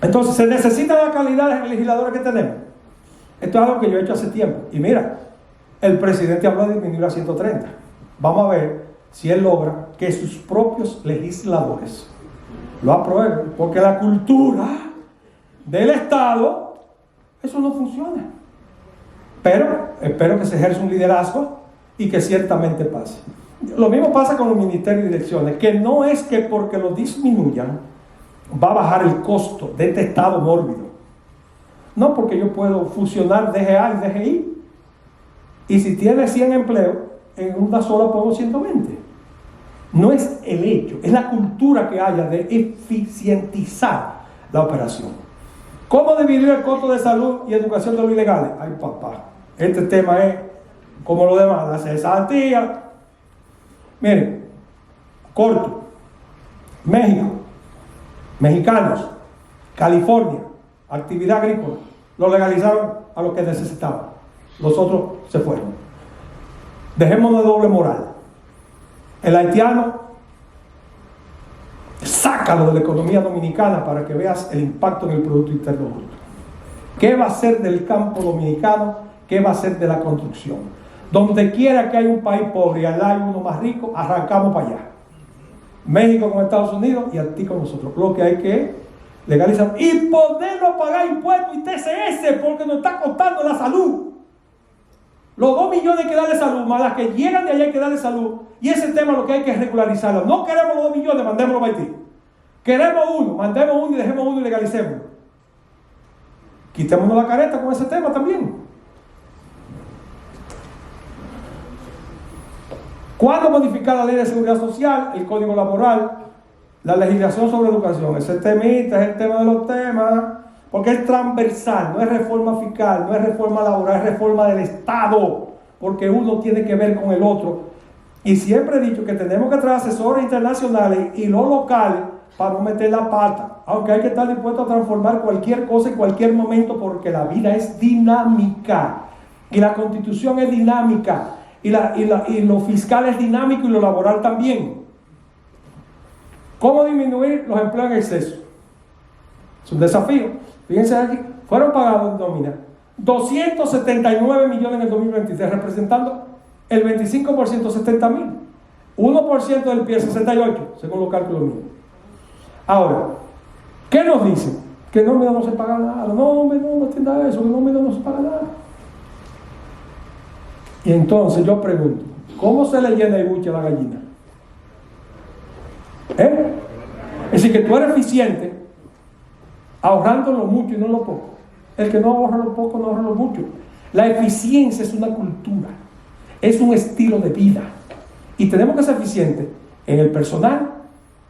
Entonces, ¿se necesita la calidad de legisladores que tenemos? Esto es algo que yo he hecho hace tiempo. Y mira, el presidente habló de disminuir a 130. Vamos a ver si él logra que sus propios legisladores lo aprueben. Porque la cultura del Estado, eso no funciona. Pero espero que se ejerza un liderazgo y que ciertamente pase. Lo mismo pasa con los ministerios y direcciones, que no es que porque lo disminuyan va a bajar el costo de este Estado mórbido. No, porque yo puedo fusionar DGA y DGI. Y si tiene 100 empleos, en una sola pongo 120. No es el hecho, es la cultura que haya de eficientizar la operación. ¿Cómo dividir el costo de salud y educación de los ilegales? Ay, papá, este tema es como lo demás, la cesantía. Miren, corto. México, mexicanos, California, actividad agrícola, lo legalizaron a los que necesitaban. Los otros se fueron. Dejémonos de doble moral. El haitiano, sácalo de la economía dominicana para que veas el impacto en el Producto Interno Bruto. ¿Qué va a ser del campo dominicano? ¿Qué va a ser de la construcción? Donde quiera que haya un país pobre y al lado hay uno más rico, arrancamos para allá. México con Estados Unidos y Haití con nosotros. Lo que hay que legalizar y poderlo pagar impuestos y TCS, porque nos está costando la salud. Los 2 millones que darle salud, más las que llegan de allá hay que darle salud. Y ese tema lo que hay que regularizarlo. No queremos los 2 millones, mandémoslo a Haití. Queremos uno, mandemos uno y dejemos uno y legalicemos. Quitémonos la careta con ese tema también. ¿Cuándo modificar la ley de seguridad social, el código laboral, la legislación sobre educación? Ese temita es el tema de los temas, porque es transversal, no es reforma fiscal, no es reforma laboral, es reforma del Estado, porque uno tiene que ver con el otro. Y siempre he dicho que tenemos que traer asesores internacionales y los locales para no meter la pata, aunque hay que estar dispuesto a transformar cualquier cosa en cualquier momento, porque la vida es dinámica y la Constitución es dinámica y lo fiscal es dinámico y lo laboral también. ¿Cómo disminuir los empleos en exceso? Es un desafío. Fíjense aquí, fueron pagados en nómina 279 millones en el 2023, representando el 25%, 70 mil. 1% del PIB, 68, según los cálculos míos. Ahora, ¿qué nos dicen? Que en nómina no se paga nada. No entienda eso, que en nómina no se paga nada. Y entonces yo pregunto, ¿cómo se le llena el buche a la gallina? Es decir, que tú eres eficiente ahorrando lo mucho y no lo poco. El que no ahorra lo poco no ahorra lo mucho. La eficiencia es una cultura, es un estilo de vida. Y tenemos que ser eficientes en el personal,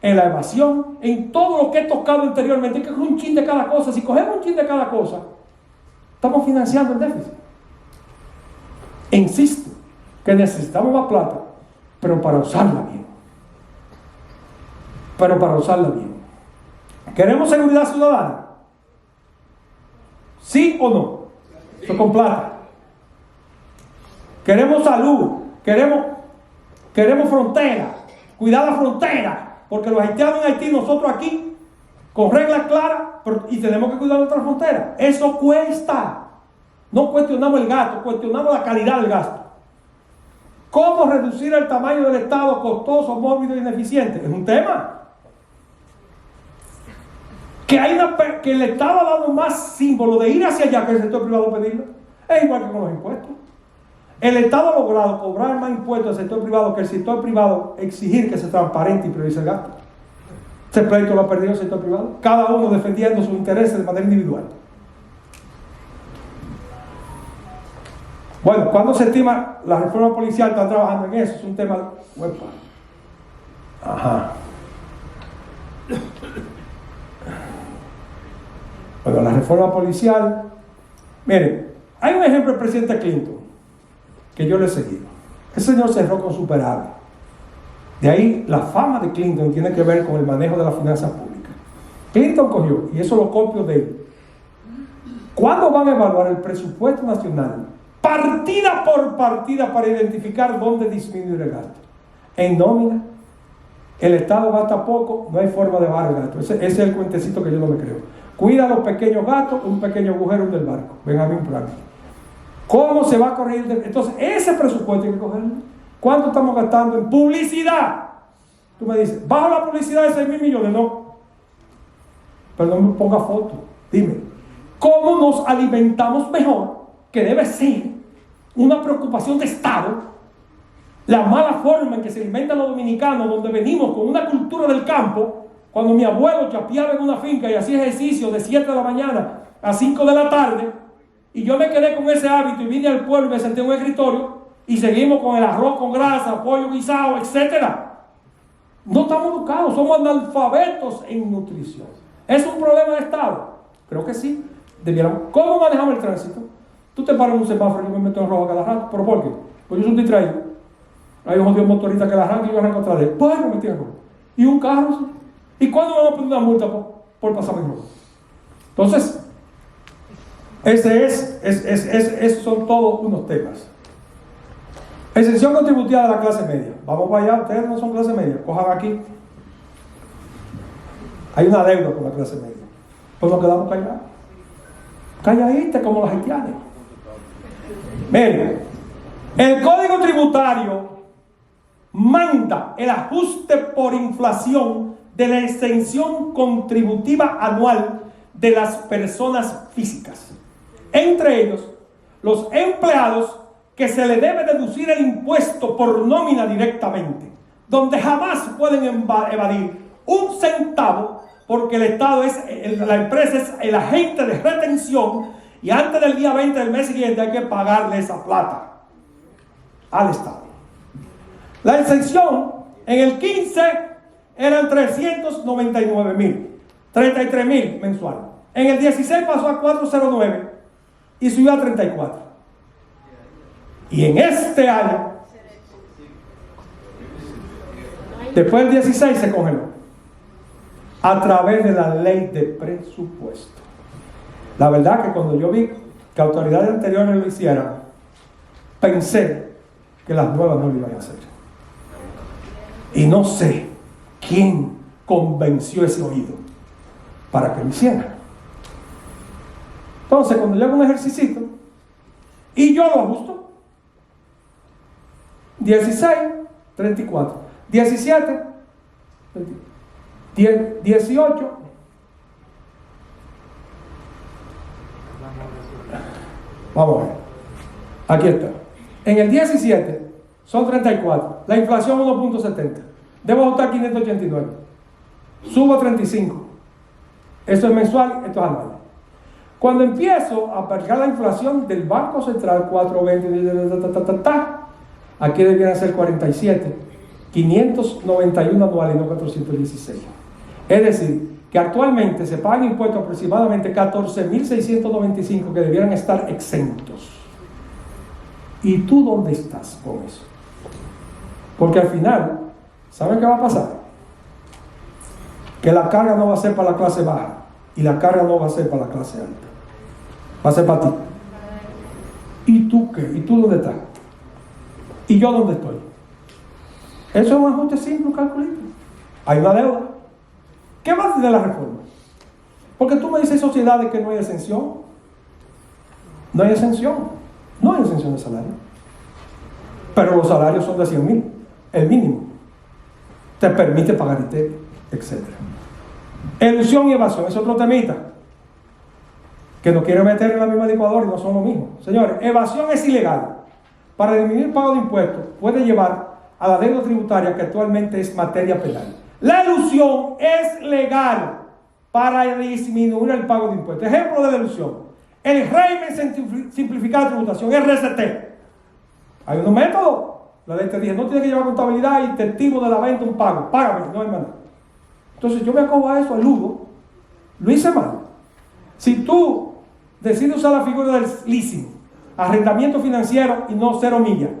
en la evasión, en todo lo que he tocado anteriormente. Hay que coger un chin de cada cosa. Si cogemos un chin de cada cosa, estamos financiando el déficit. E insisto que necesitamos más plata, pero para usarla bien. ¿Queremos seguridad ciudadana? ¿Sí o no? Eso con plata. Queremos salud, queremos frontera, cuidar la frontera, porque los haitianos en Haití, nosotros aquí, con reglas claras, y tenemos que cuidar nuestra frontera. Eso cuesta. No cuestionamos el gasto, cuestionamos la calidad del gasto. ¿Cómo reducir el tamaño del Estado costoso, mórbido e ineficiente? Es un tema. Que el Estado ha dado más símbolo de ir hacia allá que el sector privado pedirlo. Es igual que con los impuestos. El Estado ha logrado cobrar más impuestos al sector privado que el sector privado exigir que se transparente y priorice el gasto. Ese pleito lo ha perdido el sector privado, cada uno defendiendo sus intereses de manera individual. Bueno, ¿cuándo se estima la reforma policial? Están trabajando en eso, es un tema. Ajá. Bueno, la reforma policial. Miren, hay un ejemplo del presidente Clinton que yo le he seguido. Ese señor cerró con superávit. De ahí la fama de Clinton tiene que ver con el manejo de las finanzas públicas. Clinton cogió, y eso lo copio de él. ¿Cuándo van a evaluar el presupuesto nacional? Partida por partida para identificar dónde disminuir el gasto. En nómina, el Estado gasta poco, no hay forma de bajar el gasto. Ese es el cuentecito que yo no me creo. Cuida a los pequeños gatos, un pequeño agujero del barco. Benjamín Franklin. ¿Cómo se va a corregir? Entonces, ese presupuesto hay que cogerlo. ¿Cuánto estamos gastando en publicidad? Tú me dices, bajo la publicidad de 6.000 millones. No. Pero no me ponga foto. Dime, ¿cómo nos alimentamos mejor? Que debe ser una preocupación de Estado. La mala forma en que se alimentan los dominicanos, donde venimos con una cultura del campo. Cuando mi abuelo chapeaba en una finca y hacía ejercicio de 7 de la mañana a 5 de la tarde, y yo me quedé con ese hábito y vine al pueblo y me senté en un escritorio y seguimos con el arroz con grasa, pollo guisado, etc. No estamos educados, somos analfabetos en nutrición. ¿Es un problema de Estado? Creo que sí. ¿Cómo manejamos el tránsito? Tú te paras en un semáforo y yo me meto en rojo cada rato. ¿Pero por qué? Pues yo soy un distraído. Hay un jodido motorista que la arranca y yo arranco atrás de él. Pues me metí en rojo. ¿Y un carro? ¿Sí? ¿Y cuándo me van a poner una multa por pasarme en rojo? Entonces, esos son todos unos temas. Exención contributiva de la clase media. Vamos para allá, ustedes no son clase media, cojan aquí. Hay una deuda con la clase media. Pues nos quedamos callados. Calladitas como los haitianos. Miren, el Código Tributario manda el ajuste por inflación de la exención contributiva anual de las personas físicas. Entre ellos, los empleados que se le debe deducir el impuesto por nómina directamente, donde jamás pueden evadir un centavo, porque el Estado la empresa es el agente de retención y antes del día 20 del mes siguiente hay que pagarle esa plata al Estado. La exención en el 15 eran 399.000, 33.000 mensual. En el 16 pasó a 409 y subió a 34. Y en este año, después del 16 se congeló a través de la ley de presupuesto. La verdad que cuando yo vi que autoridades anteriores lo hicieran, pensé que las nuevas no lo iban a hacer. Y no sé quién convenció ese oído para que lo hiciera. Entonces, cuando yo hago un ejercicio y yo lo ajusto, 16, 34, 17, 18, vamos a ver, aquí está. En el 17 son 34, la inflación 1.70, debo ajustar 589, subo 35, esto es mensual, esto es anual. Cuando empiezo a aplicar la inflación del Banco Central, 420, aquí debieran ser 47, 591 anuales y no 416. Es decir, que actualmente se pagan impuestos aproximadamente 14.695 que debieran estar exentos. ¿Y tú dónde estás con eso? Porque al final, ¿saben qué va a pasar? Que la carga no va a ser para la clase baja y la carga no va a ser para la clase alta. Va a ser para ti. ¿Y tú qué? ¿Y tú dónde estás? ¿Y yo dónde estoy? Eso es un ajuste simple, un calculito. Hay una deuda. ¿Qué va a hacer de la reforma? Porque tú me dices sociedades que no hay exención. No hay exención. No hay exención de salario. Pero los salarios son de 100.000, el mínimo. Te permite pagar ITEP, etc. Elusión y evasión es otro temita que nos quieren meter en la misma licuadora y no son lo mismo. Señores, evasión es ilegal. Para disminuir el pago de impuestos puede llevar a la deuda tributaria que actualmente es materia penal. La elusión es legal para disminuir el pago de impuestos. Ejemplo de la elusión: el régimen simplificado de tributación, RCT. Hay unos métodos. La ley te dice, no tienes que llevar contabilidad y testigo de la venta un pago. Págame, no hay más nada. Entonces yo me acojo a eso, al ludo. Lo hice mal. Si tú decides usar la figura del leasing, arrendamiento financiero y no 0 millas,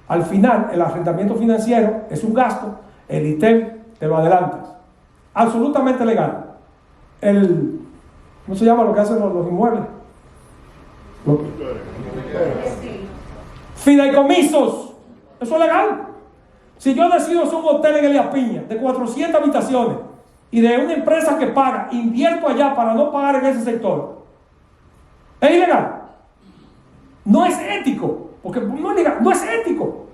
al final el arrendamiento financiero es un gasto, el ITEP te lo adelantas. Absolutamente legal. ¿Cómo se llama lo que hacen los inmuebles? Fideicomisos. Eso es legal. Si yo decido hacer un hotel en Elías Piña de 400 habitaciones y de una empresa que paga, invierto allá para no pagar en ese sector, es ilegal. No es ético, porque no es legal, no es ético.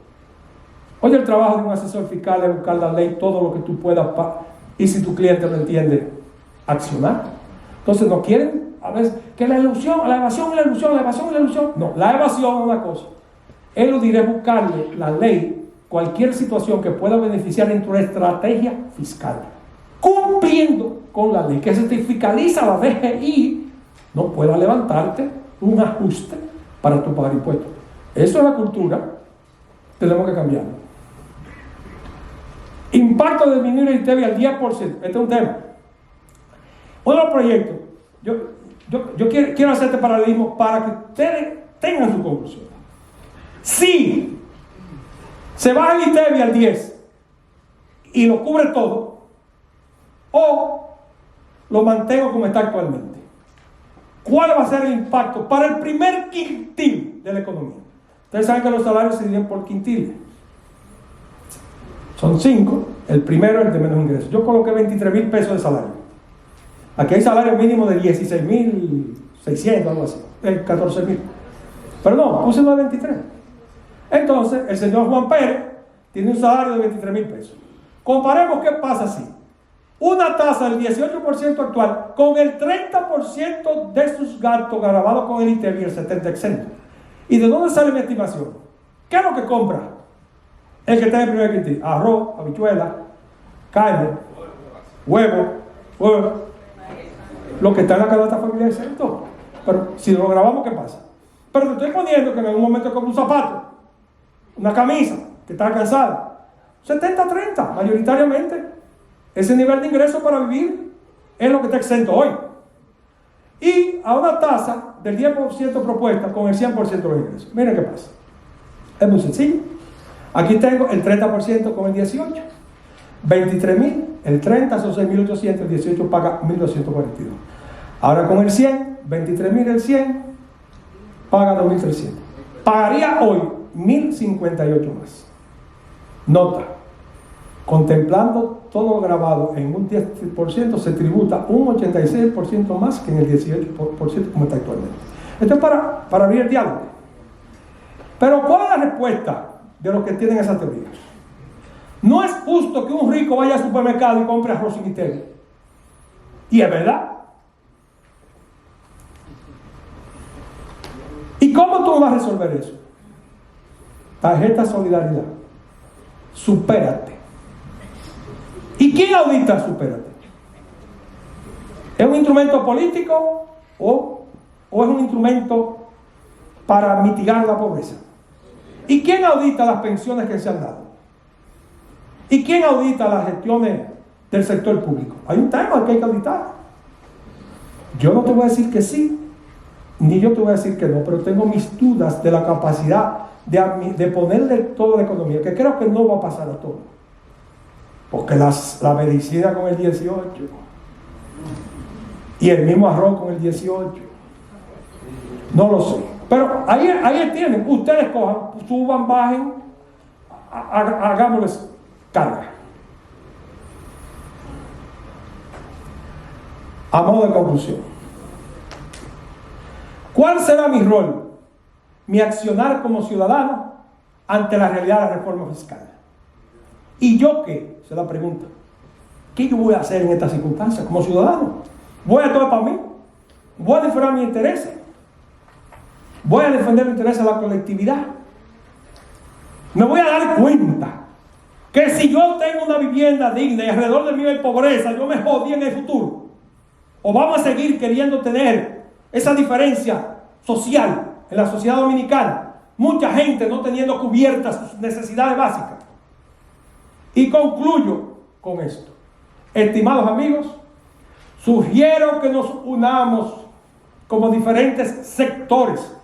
Oye, el trabajo de un asesor fiscal es buscar la ley, todo lo que tú puedas, y si tu cliente lo entiende, accionar. Entonces no quieren, a veces, que la ilusión, la evasión y la ilusión, la evasión y la ilusión. No, la evasión es una cosa. Él lo diré buscarle la ley, cualquier situación que pueda beneficiar en tu estrategia fiscal, cumpliendo con la ley, que se te fiscaliza la DGI, no pueda levantarte un ajuste para tu pagar impuestos. Eso es la cultura, tenemos que cambiarlo. Impacto de disminuir el ITEVI al 10%. Este es un tema. Otro proyecto. Yo quiero hacer este paralelismo para que ustedes tengan su conclusión. Si se baja el ITEVI al 10% y lo cubre todo, o lo mantengo como está actualmente, ¿cuál va a ser el impacto para el primer quintil de la economía? Ustedes saben que los salarios se dividen por quintiles. Son 5, el primero es el de menos ingresos. Yo coloqué 23,000 pesos de salario. Aquí hay salario mínimo de 16,600, algo así, 14,000. Pero no, puse uno de 23. Entonces, el señor Juan Pérez tiene un salario de 23,000 pesos. Comparemos qué pasa si una tasa del 18% actual con el 30% de sus gastos grabados con el ITEVI y el 70% exento. ¿Y de dónde sale mi estimación? ¿Qué es lo que compra el que está en el primer quintil? Arroz, habichuela, carne, huevo, lo que está en la canasta familiar exento. Pero si lo grabamos, ¿qué pasa? Pero te estoy poniendo que en algún momento compra un zapato, una camisa, que está cansada. 70-30, mayoritariamente. Ese nivel de ingreso para vivir es lo que está exento hoy. Y a una tasa del 10% propuesta con el 100% de los ingresos. Miren qué pasa. Es muy sencillo. Aquí tengo el 30% con el 18. 23,000, el 30 son 6,800, el 18 paga 1,242. Ahora con el 100, 23,000 el 100, paga 2,300. Pagaría hoy 1,058 más. Nota, contemplando todo lo grabado en un 10%, se tributa un 86% más que en el 18% como está actualmente. Esto es para abrir el diálogo. Pero ¿cuál es la respuesta de los que tienen esa teoría? No es justo que un rico vaya al supermercado y compre arroz sin ITEVI. Y es verdad. ¿Y cómo tú vas a resolver eso? Tarjeta Solidaridad. Supérate. ¿Y quién audita Supérate? ¿Es un instrumento político o es un instrumento para mitigar la pobreza? ¿Y quién audita las pensiones que se han dado? ¿Y quién audita las gestiones del sector público? Hay un tema que hay que auditar. Yo no te voy a decir que sí, ni yo te voy a decir que no, pero tengo mis dudas de la capacidad de ponerle toda la economía, que creo que no va a pasar a todo. Porque la medicina con el 18 y el mismo arroz con el 18, no lo sé. Pero ahí tienen, ustedes cojan, suban, bajen, hagámosles carga. A modo de conclusión, ¿cuál será mi rol, mi accionar como ciudadano ante la realidad de la reforma fiscal? ¿Y yo qué? Esa es la pregunta. ¿Qué yo voy a hacer en estas circunstancias como ciudadano? ¿Voy a actuar para mí? ¿Voy a defender mis intereses? ¿Voy a defender los intereses de la colectividad? Me voy a dar cuenta que si yo tengo una vivienda digna y alrededor de mí hay pobreza, yo me jodí en el futuro. ¿O vamos a seguir queriendo tener esa diferencia social en la sociedad dominicana? Mucha gente no teniendo cubiertas sus necesidades básicas. Y concluyo con esto. Estimados amigos, sugiero que nos unamos como diferentes sectores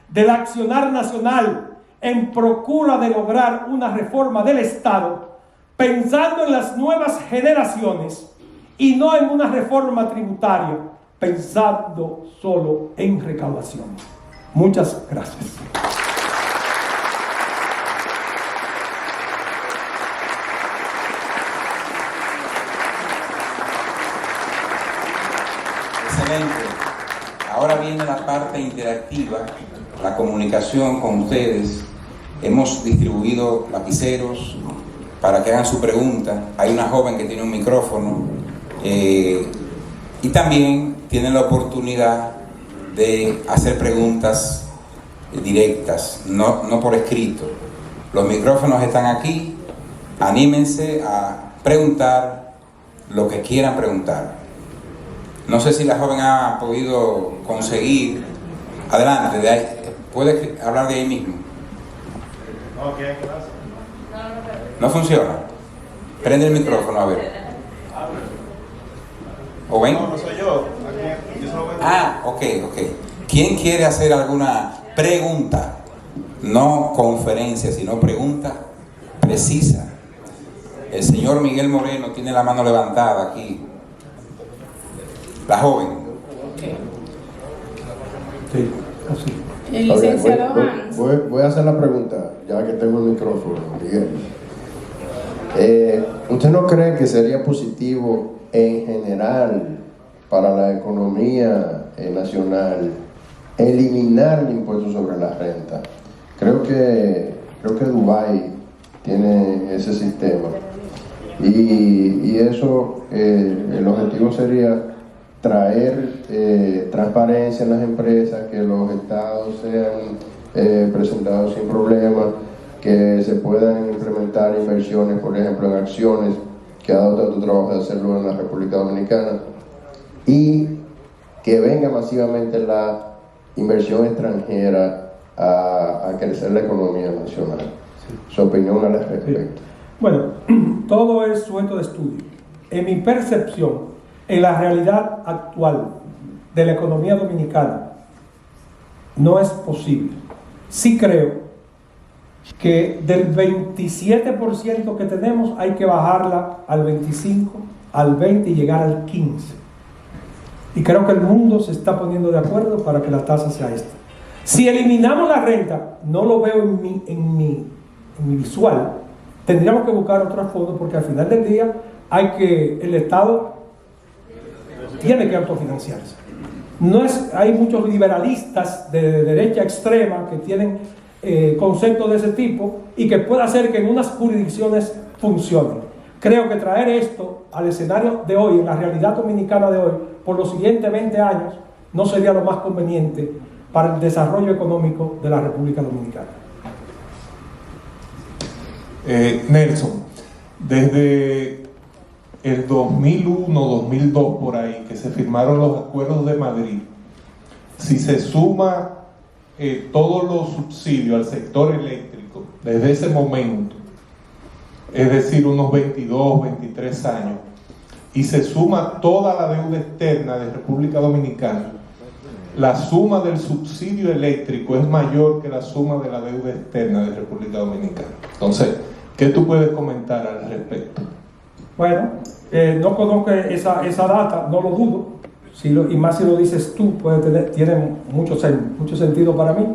del accionar nacional en procura de lograr una reforma del Estado, pensando en las nuevas generaciones y no en una reforma tributaria, pensando solo en recaudación. Muchas gracias. Excelente. Ahora viene la parte interactiva, la comunicación con ustedes. Hemos distribuido lapiceros para que hagan su pregunta. Hay una joven que tiene un micrófono y también tienen la oportunidad de hacer preguntas directas, no por escrito. Los micrófonos están aquí. Anímense a preguntar lo que quieran preguntar. No sé si la joven ha podido conseguir. Adelante, de ahí. ¿Puede hablar de ahí mismo? ¿No funciona? Prende el micrófono, a ver. ¿O ven? No soy yo. Ok. ¿Quién quiere hacer alguna pregunta? No conferencia, sino pregunta precisa. El señor Miguel Moreno tiene la mano levantada aquí. La joven. Sí, así. El licenciado Hans. Voy a hacer la pregunta, ya que tengo el micrófono, Miguel. ¿Usted no cree que sería positivo en general para la economía nacional eliminar el impuesto sobre la renta? Creo que Dubái tiene ese sistema y eso, el objetivo sería traer transparencia en las empresas, que los estados sean presentados sin problemas, que se puedan implementar inversiones, por ejemplo, en acciones, que ha dado tu trabajo de hacerlo en la República Dominicana, y que venga masivamente la inversión extranjera a crecer la economía nacional. Su opinión al respecto. Bueno, todo es sujeto de estudio. En mi percepción, en la realidad actual de la economía dominicana, no es posible. Sí creo que del 27% que tenemos hay que bajarla al 25%, al 20% y llegar al 15%. Y creo que el mundo se está poniendo de acuerdo para que la tasa sea esta. Si eliminamos la renta, no lo veo en mi visual, tendríamos que buscar otros fondos, porque al final del día el Estado tiene que autofinanciarse. Hay muchos liberalistas de derecha extrema que tienen conceptos de ese tipo y que puede hacer que en unas jurisdicciones funcionen. Creo que traer esto al escenario de hoy, en la realidad dominicana de hoy, por los siguientes 20 años, no sería lo más conveniente para el desarrollo económico de la República Dominicana. Nelson, desde el 2001-2002 por ahí, que se firmaron los acuerdos de Madrid, si se suma todos los subsidios al sector eléctrico desde ese momento, es decir, unos 22, 23 años, y se suma toda la deuda externa de República Dominicana, la suma del subsidio eléctrico es mayor que la suma de la deuda externa de República Dominicana. Entonces, ¿qué tú puedes comentar al respecto? Bueno, no conozco esa data, no lo dudo, y más si lo dices tú, tiene mucho sentido para mí.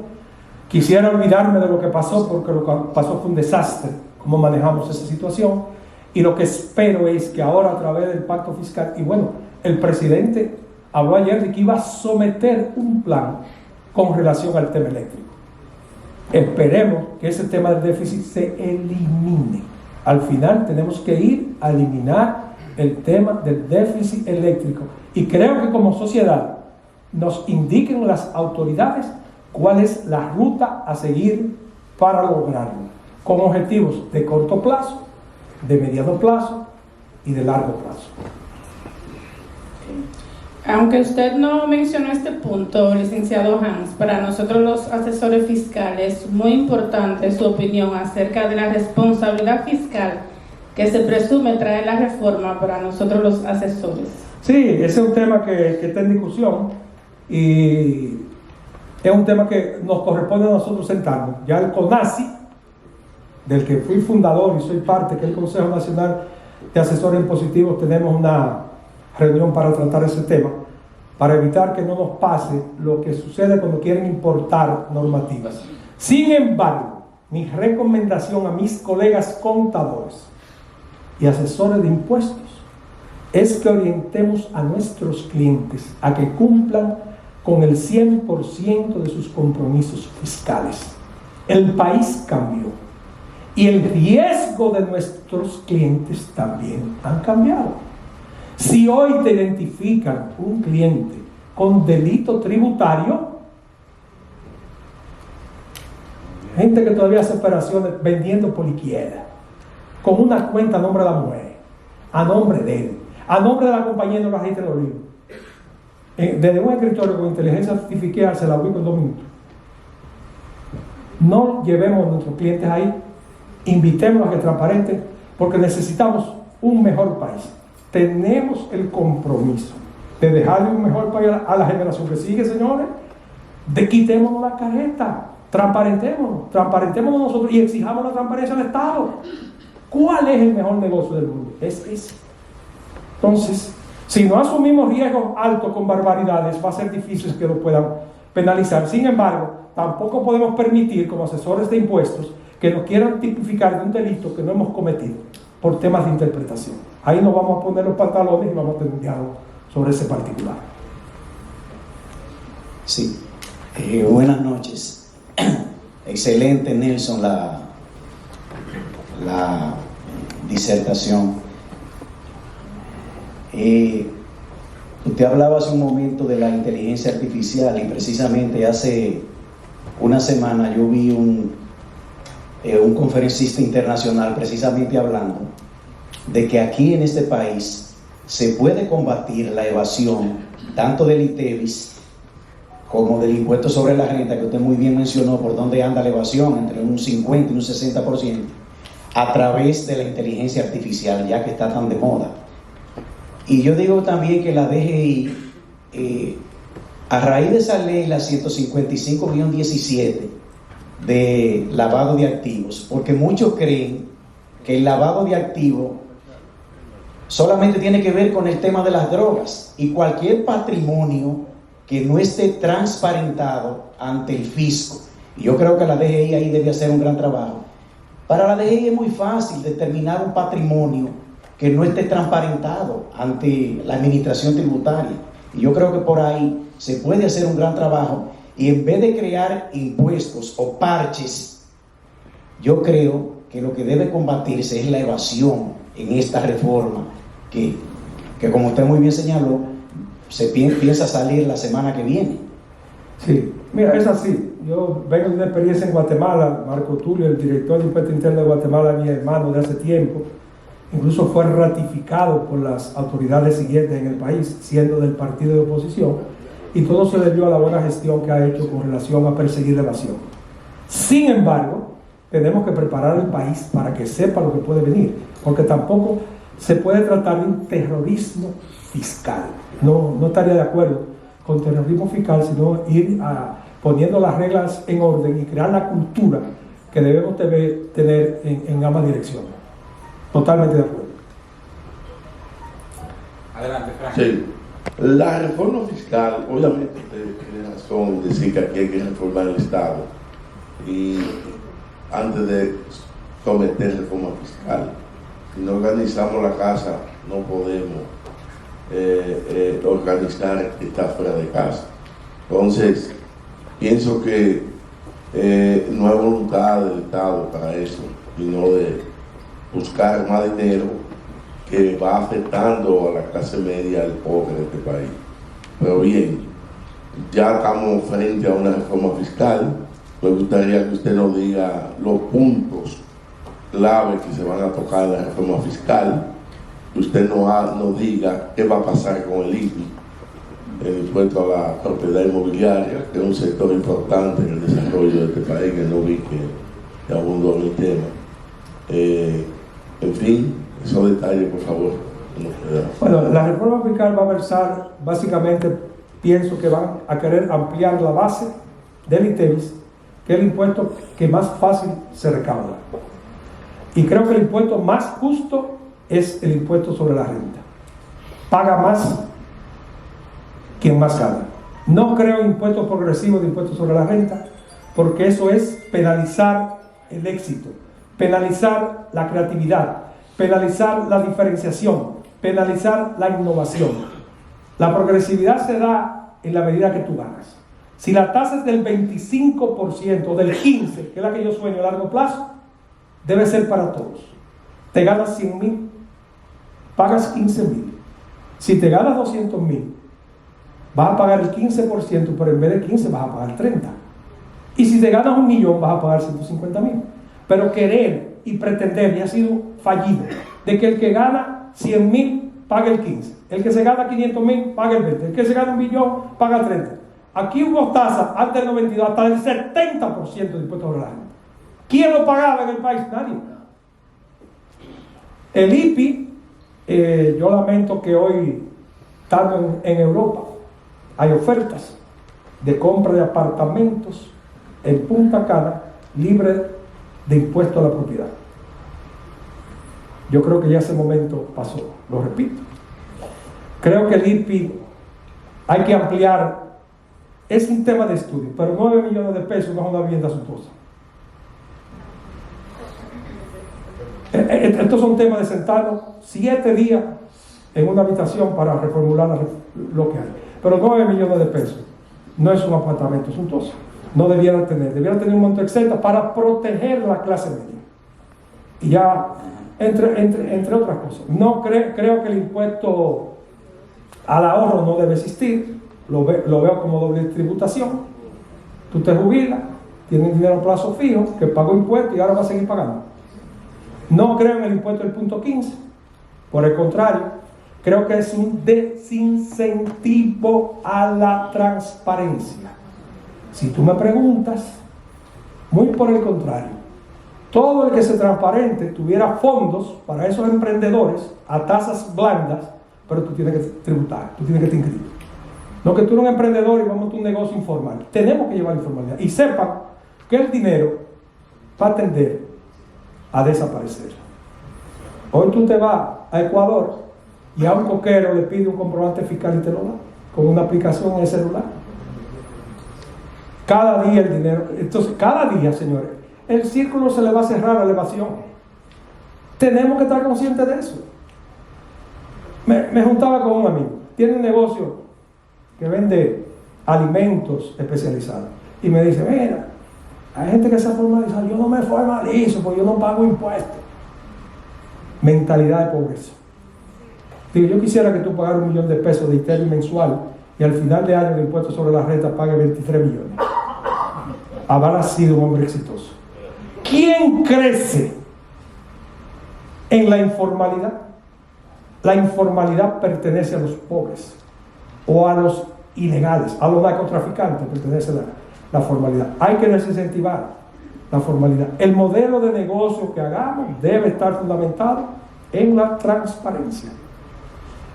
Quisiera olvidarme de lo que pasó, porque lo que pasó fue un desastre, cómo manejamos esa situación, y lo que espero es que ahora, a través del pacto fiscal, y bueno, el presidente habló ayer de que iba a someter un plan con relación al tema eléctrico. Esperemos que ese tema del déficit se elimine. Al final tenemos que ir a eliminar el tema del déficit eléctrico, y creo que como sociedad nos indiquen las autoridades cuál es la ruta a seguir para lograrlo, con objetivos de corto plazo, de mediano plazo y de largo plazo. Aunque usted no mencionó este punto, licenciado Hans, para nosotros los asesores fiscales es muy importante su opinión acerca de la responsabilidad fiscal que se presume traer la reforma para nosotros los asesores. Sí, ese es un tema que está en discusión, y es un tema que nos corresponde a nosotros sentarnos. Ya el CONACYT, del que fui fundador y soy parte, que es el Consejo Nacional de Asesores Impositivos, tenemos una reunión para tratar ese tema, para evitar que no nos pase lo que sucede cuando quieren importar normativas. Sin embargo, mi recomendación a mis colegas contadores y asesores de impuestos es que orientemos a nuestros clientes a que cumplan con el 100% de sus compromisos fiscales. El país cambió y el riesgo de nuestros clientes también han cambiado. Si hoy te identifican un cliente con delito tributario, gente que todavía hace operaciones vendiendo poliquiera, con una cuenta a nombre de la mujer, a nombre de él, a nombre de la compañía, no lo registran los libros. Desde un escritorio con inteligencia artificial se la ubico en 2 minutos. No llevemos a nuestros clientes ahí, invitémoslos a que transparenten, porque necesitamos un mejor país. Tenemos el compromiso de dejarle un mejor país a la generación que sigue, señores. Quitémonos la careta, transparentémonos nosotros y exijamos la transparencia del Estado. ¿Cuál es el mejor negocio del mundo? Es ese. Entonces, si no asumimos riesgos altos con barbaridades, va a ser difícil que lo puedan penalizar. Sin embargo, tampoco podemos permitir, como asesores de impuestos, que nos quieran tipificar de un delito que no hemos cometido por temas de interpretación. Ahí nos vamos a poner los pantalones y vamos a tener un diálogo sobre ese particular. Sí. Buenas noches. Excelente, Nelson, la disertación. Usted hablaba hace un momento de la inteligencia artificial y precisamente hace una semana yo vi un conferencista internacional precisamente hablando de que aquí en este país se puede combatir la evasión tanto del ITEVIS como del impuesto sobre la renta, que usted muy bien mencionó por dónde anda la evasión, entre un 50 y un 60%, a través de la inteligencia artificial, ya que está tan de moda. Y yo digo también que la DGI, a raíz de esa ley, la 155-17, de lavado de activos, porque muchos creen que el lavado de activos solamente tiene que ver con el tema de las drogas, y cualquier patrimonio que no esté transparentado ante el fisco. Y yo creo que la DGI ahí debe hacer un gran trabajo. Para la DGI es muy fácil determinar un patrimonio que no esté transparentado ante la administración tributaria. Y yo creo que por ahí se puede hacer un gran trabajo. Y en vez de crear impuestos o parches, yo creo que lo que debe combatirse es la evasión en esta reforma, que como usted muy bien señaló, se piensa salir la semana que viene. Sí, mira, es así. Yo vengo de una experiencia en Guatemala. Marco Tulio, el director de Impuesto Interno de Guatemala, mi hermano de hace tiempo, incluso fue ratificado por las autoridades siguientes en el país, siendo del partido de oposición, y todo se debió a la buena gestión que ha hecho con relación a perseguir la evasión. Sin embargo, tenemos que preparar el país para que sepa lo que puede venir, porque tampoco se puede tratar de un terrorismo fiscal. No estaría de acuerdo con terrorismo fiscal, sino ir poniendo las reglas en orden y crear la cultura que debemos tener en ambas direcciones. Totalmente de acuerdo. Adelante, Frank. Sí. La reforma fiscal, obviamente usted tiene razón en decir que aquí hay que reformar el Estado, y antes de cometer reforma fiscal, si no organizamos la casa, no podemos organizar que está fuera de casa. Entonces, pienso que no hay voluntad del Estado para eso, sino de buscar más dinero que va afectando a la clase media, al pobre de este país. Pero bien, ya estamos frente a una reforma fiscal. Me gustaría que usted nos diga los puntos clave que se van a tocar en la reforma fiscal. Que usted nos diga qué va a pasar con el IBI, el impuesto a la propiedad inmobiliaria, que es un sector importante en el desarrollo de este país, que no vi que abundó en el tema. En fin, esos detalles, por favor. Bueno, la reforma fiscal va a versar, básicamente, pienso que van a querer ampliar la base del ITEVIS, que es el impuesto que más fácil se recauda. Y creo que el impuesto más justo es el impuesto sobre la renta. Paga más quien más gana. No creo en impuestos progresivos de impuestos sobre la renta, porque eso es penalizar el éxito, penalizar la creatividad, penalizar la diferenciación, penalizar la innovación. La progresividad se da en la medida que tú ganas. Si la tasa es del 25% o del 15%, que es la que yo sueño a largo plazo, debe ser para todos. Te ganas 100,000, pagas 15,000. Si te ganas 200,000, vas a pagar el 15%, pero en vez de 15 vas a pagar 30. Y si te ganas 1,000,000, vas a pagar 150,000. Pero querer y pretender, y ha sido fallido, de que el que gana 100,000 pague el 15, el que se gana 500,000 paga el 20, el que se gana 1,000,000 paga el 30. Aquí hubo tasas antes del 92 hasta del 70% de impuestos sobre la renta. ¿Quién lo pagaba en el país? Nadie. El IPI, yo lamento que hoy, estando en Europa, hay ofertas de compra de apartamentos en Punta Cana libre de impuesto a la propiedad. Yo creo que ya ese momento pasó, lo repito. Creo que el IPI hay que ampliar, es un tema de estudio, pero 9 millones de pesos no es una vivienda suntuosa. Estos son temas de sentarnos 7 días en una habitación para reformular lo que hay. Pero 9 millones de pesos no es un apartamento suntuoso. No debieran tener un monto exento para proteger la clase media. Y ya, entre otras cosas. No creo que el impuesto al ahorro no debe existir. Lo veo como doble tributación. Tú te jubilas, tienes dinero a plazo fijo, que pagó impuestos y ahora va a seguir pagando. No creo en el impuesto del punto 15. Por el contrario, creo que es un desincentivo a la transparencia. Si tú me preguntas, muy por el contrario, todo el que se transparente tuviera fondos para esos emprendedores a tasas blandas, pero tú tienes que tributar, tú tienes que te inscribir. No que tú eres un emprendedor y vamos a un negocio informal. Tenemos que llevar informalidad. Y sepan que el dinero va a tender a desaparecer. Hoy tú te vas a Ecuador y a un coquero le pide un comprobante fiscal y te lo da con una aplicación en el celular. Cada día el dinero, entonces cada día, señores, el círculo se le va a cerrar a la evasión. Tenemos que estar conscientes de eso. Me juntaba con un amigo, tiene un negocio que vende alimentos especializados y me dice, mira, hay gente que se ha formalizado, yo no me formalizo porque yo no pago impuestos. Mentalidad de pobreza. Digo, yo quisiera que tú pagaras 1 millón de pesos de ITEVI mensual y al final de año de impuestos sobre la renta pague 23 millones. Habrá sido un hombre exitoso. ¿Quién crece en la informalidad? La informalidad pertenece a los pobres o a los ilegales, a los narcotraficantes pertenece la formalidad. Hay que desincentivar la formalidad. El modelo de negocio que hagamos debe estar fundamentado en la transparencia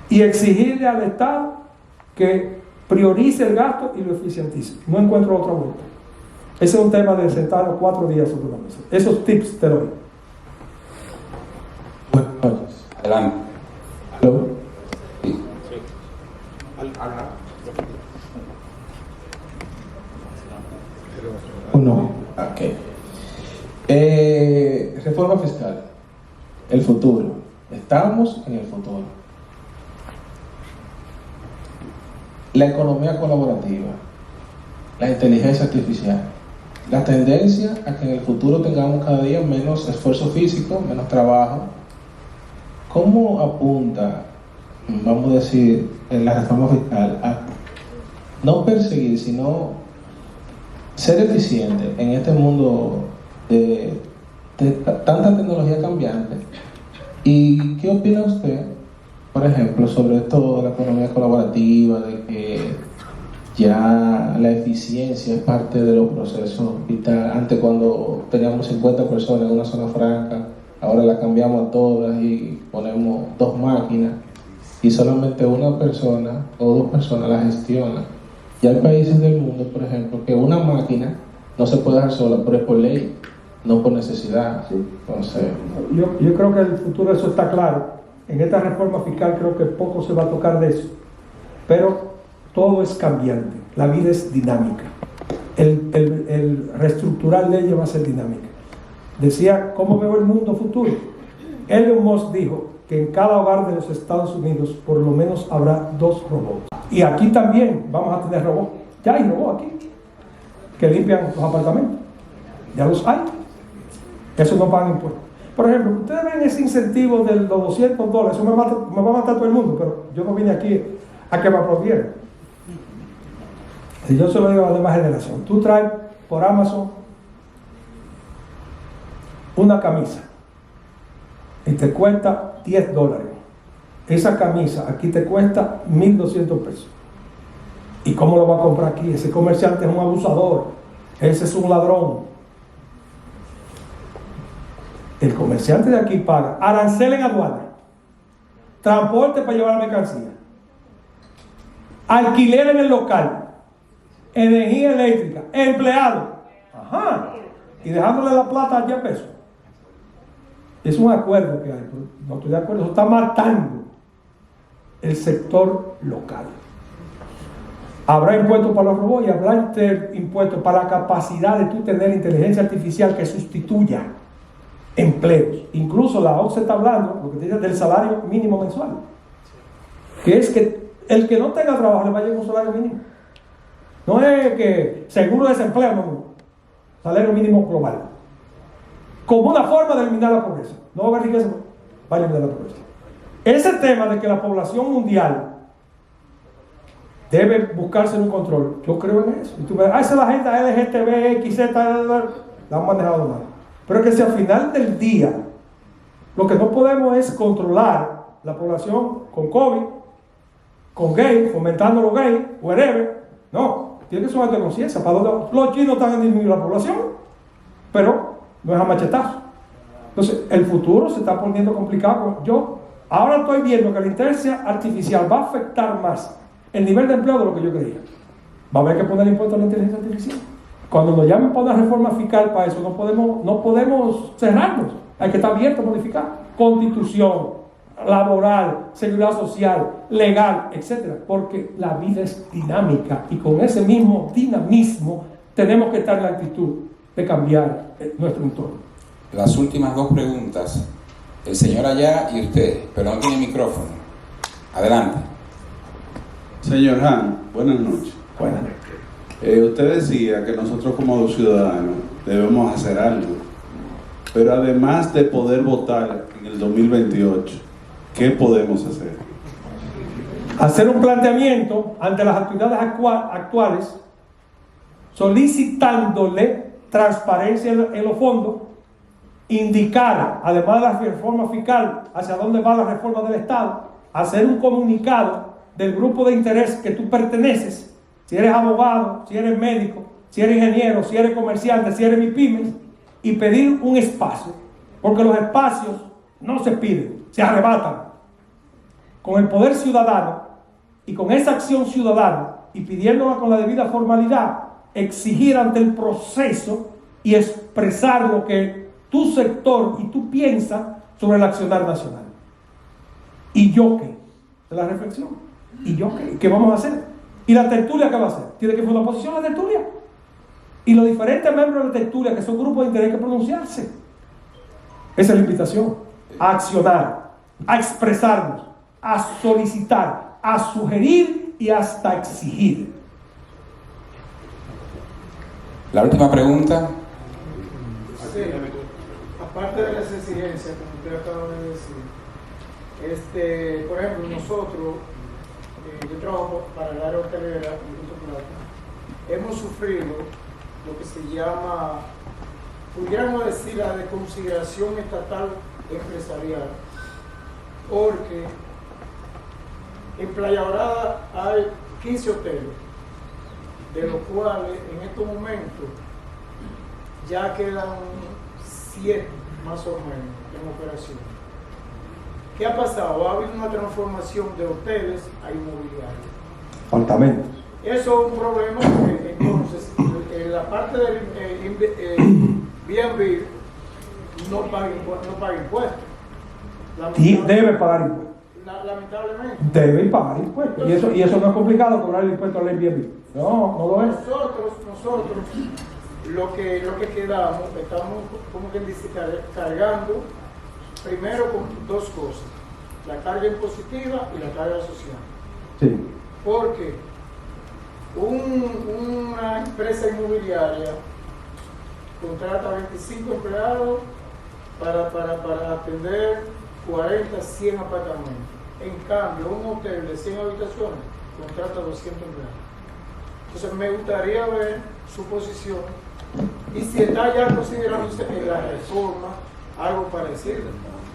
y exigirle al Estado que priorice el gasto y lo eficientice. No encuentro otra vuelta. Ese es un tema de sentarnos 4 días sobre la mesa. Esos tips te doy. Buenas noches. Adelante. ¿Aló? Sí. No. Ok. Reforma fiscal. El futuro. Estamos en el futuro. La economía colaborativa. La inteligencia artificial. La tendencia a que en el futuro tengamos cada día menos esfuerzo físico, menos trabajo. ¿Cómo apunta, vamos a decir, en la reforma fiscal a no perseguir, sino ser eficiente en este mundo de tanta tecnología cambiante? ¿Y qué opina usted, por ejemplo, sobre esto de la economía colaborativa, de que ya la eficiencia es parte de los procesos vitales? Antes, cuando teníamos 50 personas en una zona franca, ahora la cambiamos a todas y ponemos 2 máquinas y solamente una persona o 2 personas la gestionan. Ya hay países del mundo, por ejemplo, que una máquina no se puede dejar sola, pero es por ley, no por necesidad. Entonces, Yo creo que el futuro de eso está claro. En esta reforma fiscal creo que poco se va a tocar de eso. Pero todo es cambiante. La vida es dinámica. El reestructurar leyes va a ser dinámica. Decía, ¿cómo veo el mundo futuro? Elon Musk dijo que en cada hogar de los Estados Unidos por lo menos habrá 2 robots. Y aquí también vamos a tener robots. Ya hay robots aquí que limpian los apartamentos. Ya los hay. Eso no pagan impuestos. Por ejemplo, ustedes ven ese incentivo de los $200. Eso me va a matar todo el mundo, pero yo no vine aquí a que me aplaudieran. Si yo se lo digo a la demás generación, tú traes por Amazon una camisa y te cuesta $10. Esa camisa aquí te cuesta $1,200. ¿Y cómo lo va a comprar aquí? Ese comerciante es un abusador, ese es un ladrón. El comerciante de aquí paga arancel en aduana, transporte para llevar la mercancía, alquiler en el local, energía eléctrica, empleado, y dejándole la plata a 10 pesos. Es un acuerdo que hay, pero no estoy de acuerdo. Eso está matando el sector local. Habrá impuestos para los robots y habrá impuestos para la capacidad de tú tener inteligencia artificial que sustituya empleos. Incluso la OCDE está hablando, lo que dice, del salario mínimo mensual, que es que el que no tenga trabajo le va a llegar un salario mínimo. No es que seguro de desempleo, no. Salario mínimo global. Como una forma de eliminar la pobreza. No va a haber riqueza, va a eliminar la pobreza. Ese tema de que la población mundial debe buscarse un control, yo creo en eso. Y tú ves, esa es la agenda LGTB, XZ, la han manejado mal. Pero que si al final del día lo que no podemos es controlar la población con COVID, con gay, fomentando los gays, whatever. No, tiene que ser un acto de conciencia. ¿Para dónde? Los chinos están en disminuir la población, pero no es a machetazo. Entonces, el futuro se está poniendo complicado. Yo ahora estoy viendo que la inteligencia artificial va a afectar más el nivel de empleo de lo que yo creía. Va a haber que poner impuestos a la inteligencia artificial. Cuando nos llamen para una reforma fiscal para eso, no podemos cerrarnos. Hay que estar abierto a modificar. Constitución, laboral, seguridad social, legal, etcétera. Porque la vida es dinámica y con ese mismo dinamismo tenemos que estar en la actitud de cambiar nuestro entorno. Las últimas 2 preguntas, el señor allá y usted, pero no tiene micrófono. Adelante. Señor Han, buenas noches. Buenas noches. Usted decía que nosotros como ciudadanos debemos hacer algo, pero además de poder votar en el 2028, ¿qué podemos hacer? Hacer un planteamiento ante las actividades actuales, solicitándole transparencia en los fondos, indicar, además de la reforma fiscal, hacia dónde va la reforma del Estado, hacer un comunicado del grupo de interés que tú perteneces, si eres abogado, si eres médico, si eres ingeniero, si eres comerciante, si eres MIPYME, y pedir un espacio, porque los espacios no se piden, se arrebatan. Con el poder ciudadano y con esa acción ciudadana y pidiéndola con la debida formalidad, exigir ante el proceso y expresar lo que tu sector y tú piensas sobre el accionar nacional. ¿Y yo qué? Es la reflexión. ¿Y yo qué? ¿Qué vamos a hacer? ¿Y la tertulia qué va a hacer? ¿Tiene que ser una oposición a la tertulia? Y los diferentes miembros de la tertulia, que son grupos de interés, hay que pronunciarse. Esa es la invitación. A accionar, a expresarnos, a solicitar, a sugerir y hasta exigir. La última pregunta. Sí, aparte de las exigencias, como usted acaba de decir, por ejemplo, nosotros, yo trabajo para el área hotelera en Punta Plata, hemos sufrido lo que se llama, pudiéramos decir, la desconsideración estatal empresarial, porque en Playa Dorada hay 15 hoteles, de los cuales en estos momentos ya quedan 7 más o menos en operación. ¿Qué ha pasado? Ha habido una transformación de hoteles a inmobiliarios. Apartamentos. Eso es un problema porque entonces la parte del B&B no paga impuestos. Debe pagar impuestos. Lamentablemente. Debe pagar impuestos. Y eso no es complicado, cobrar el impuesto al Airbnb. No lo es. Nosotros lo que quedamos, estamos como quien dice cargando primero con 2 cosas. la carga impositiva y la carga social. Sí. Porque una empresa inmobiliaria contrata 25 empleados para atender 40, 100 apartamentos. En cambio, un hotel de 100 habitaciones contrata 200 empleados. Entonces me gustaría ver su posición y si está ya considerándose en la reforma algo parecido.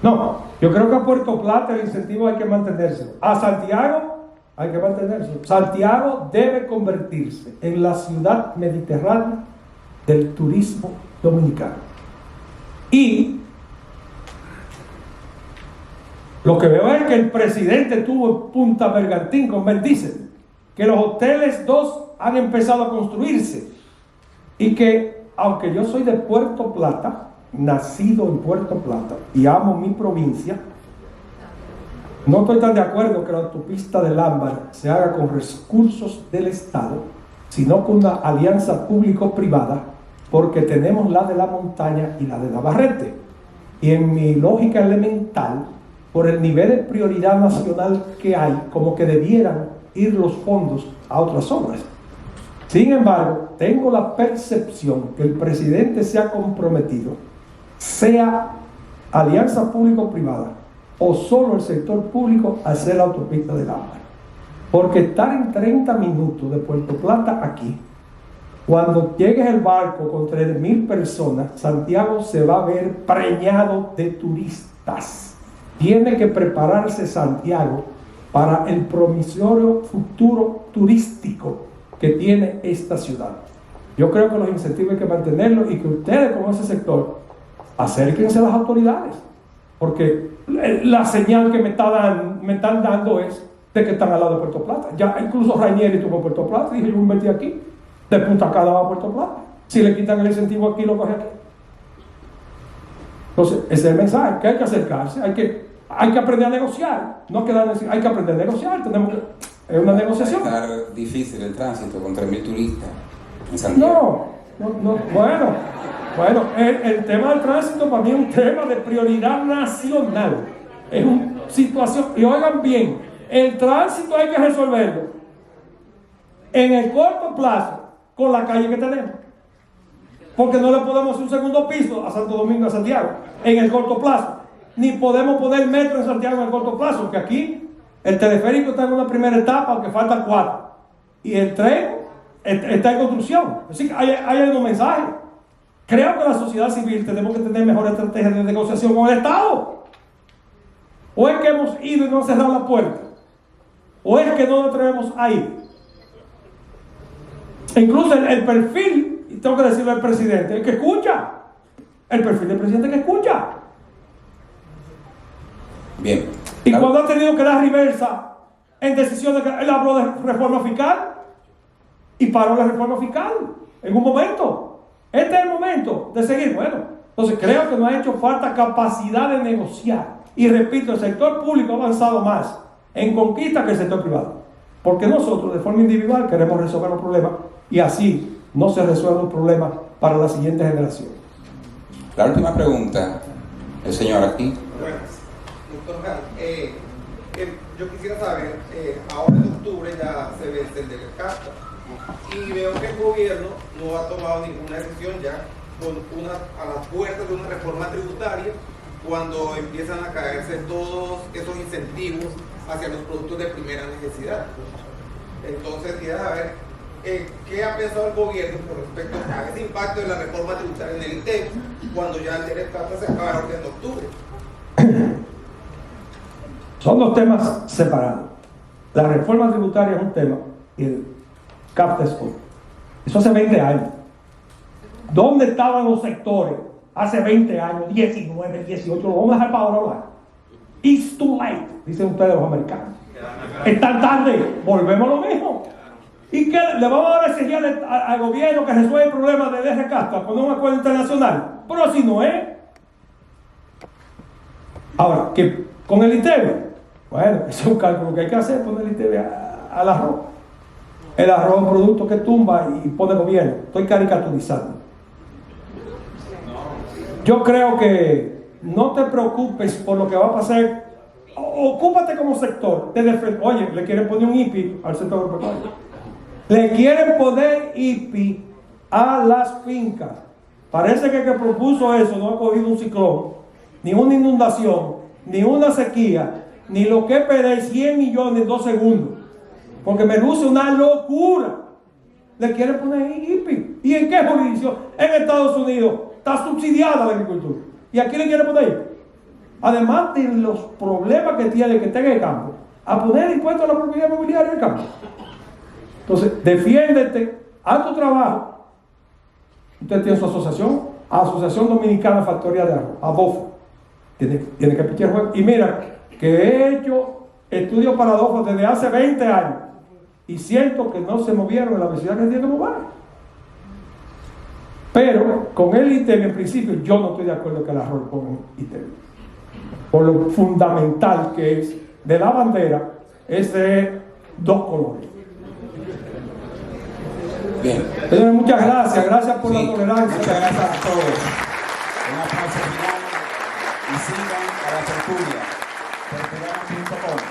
No, yo creo que a Puerto Plata el incentivo hay que mantenerse. A Santiago hay que mantenerse. Santiago debe convertirse en la ciudad mediterránea del turismo dominicano. Y lo que veo es que el presidente tuvo en Punta Bergantín con Bendice, que los hoteles 2 han empezado a construirse y que, aunque yo soy de Puerto Plata, nacido en Puerto Plata y amo mi provincia, no estoy tan de acuerdo que la autopista del Ámbar se haga con recursos del Estado, sino con una alianza público-privada, porque tenemos la de la montaña y la de Navarrete. Y en mi lógica elemental, por el nivel de prioridad nacional que hay, como que debieran ir los fondos a otras obras. Sin embargo, tengo la percepción que el presidente se ha comprometido, sea alianza público-privada o solo el sector público, a hacer la autopista del Ámbar. Porque estar en 30 minutos de Puerto Plata aquí, cuando llegues el barco con 3.000 personas, Santiago se va a ver preñado de turistas. Tiene que prepararse Santiago para el promisorio futuro turístico que tiene esta ciudad. Yo creo que los incentivos hay que mantenerlos y que ustedes, como ese sector, acérquense a las autoridades, porque la señal que me están dando es de que están al lado de Puerto Plata. Ya incluso Rainieri estuvo en Puerto Plata y dije, yo me metí aquí, de Punta Cana va a Puerto Plata. Si le quitan el incentivo aquí, lo coge aquí. Entonces, ese es el mensaje, que hay que acercarse, hay que aprender a negociar, no quedar así, hay que aprender a negociar, es una negociación. Va a estar difícil el tránsito con 3.000 turistas en Santiago. No, bueno, el tema del tránsito para mí es un tema de prioridad nacional, es una situación, y oigan bien, el tránsito hay que resolverlo en el corto plazo con la calle que tenemos. Porque no le podemos hacer un segundo piso a Santo Domingo, a Santiago, en el corto plazo. Ni podemos poner metro en Santiago en el corto plazo, porque aquí el teleférico está en una primera etapa, aunque faltan 4. Y el tren está en construcción. Así que hay un mensaje. Creo que la sociedad civil tenemos que tener mejores estrategias de negociación con el Estado. O es que hemos ido y no cerrado la puerta, o es que no nos atrevemos a ir. E incluso el perfil, y tengo que decirlo al presidente, el que escucha, el perfil del presidente que escucha. Bien. Y cuando ha tenido que dar reversa en decisiones, que él habló de reforma fiscal y paró la reforma fiscal en un momento. Este es el momento de seguir. Bueno, entonces creo que nos ha hecho falta capacidad de negociar. Y repito, el sector público ha avanzado más en conquista que el sector privado. Porque nosotros, de forma individual, queremos resolver los problemas y así no se resuelven los problemas para la siguiente generación. La última pregunta, el señor aquí. Buenas. Doctor Jan, yo quisiera saber, ahora en octubre ya se vence el del CAFTA y veo que el gobierno no ha tomado ninguna decisión ya a las puertas de una reforma tributaria cuando empiezan a caerse todos esos incentivos hacia los productos de primera necesidad. Entonces, quisiera saber qué ha pensado el gobierno con respecto a ese impacto de la reforma tributaria en el ITEP cuando ya el del CAFTA se acaba en octubre. Son dos temas separados. La reforma tributaria es un tema y el CAFTA es otro. Eso hace 20 años. ¿Dónde estaban los sectores hace 20 años, 19, 18? Lo vamos a dejar para ahora hablar. It's too late, dicen ustedes los americanos. Es tan tarde, volvemos a lo mismo. ¿Y qué? ¿Le vamos a dar ese señal al gobierno que resuelve el problema de DG CAFTA con un acuerdo internacional? Pero si no es. Ahora, que con el ITEB, bueno, ese es un cálculo que hay que hacer, poner el ITEB al arroz. El arroz es un producto que tumba y pone gobierno. Estoy caricaturizando. Yo creo que no te preocupes por lo que va a pasar ocúpate como sector de defensa. Oye, le quieren poner un IPI al sector agropecuario. Le quieren poner IPI a las fincas. Parece que el que propuso eso no ha cogido un ciclón, ni una inundación, ni una sequía, ni lo que es perder 100 millones en 2 segundos. Porque me luce una locura. Le quieren poner IPI. ¿Y en qué jurisdicción? En Estados Unidos está subsidiada la agricultura. ¿Y aquí le quieren poner IPI? Además de los problemas que tiene que tenga el campo, a poner impuestos a la propiedad inmobiliaria del campo. Entonces, defiéndete, haz tu trabajo. Usted tiene su asociación, Asociación Dominicana Factoría de Arroz, ADOFA. Tiene que pichar juego. Y mira, que he hecho estudios para ADOFA desde hace 20 años. Y siento que no se movieron en la velocidad que tienen que mover. Pero con el ITEM, en principio, yo no estoy de acuerdo que el arroz ponga ITEM. Por lo fundamental que es de la bandera, es de 2 colores. Bien. Señores, muchas gracias por la tolerancia. Muchas gracias a todos. Un aplauso final y sigan a la tertulia. Tertulia.com.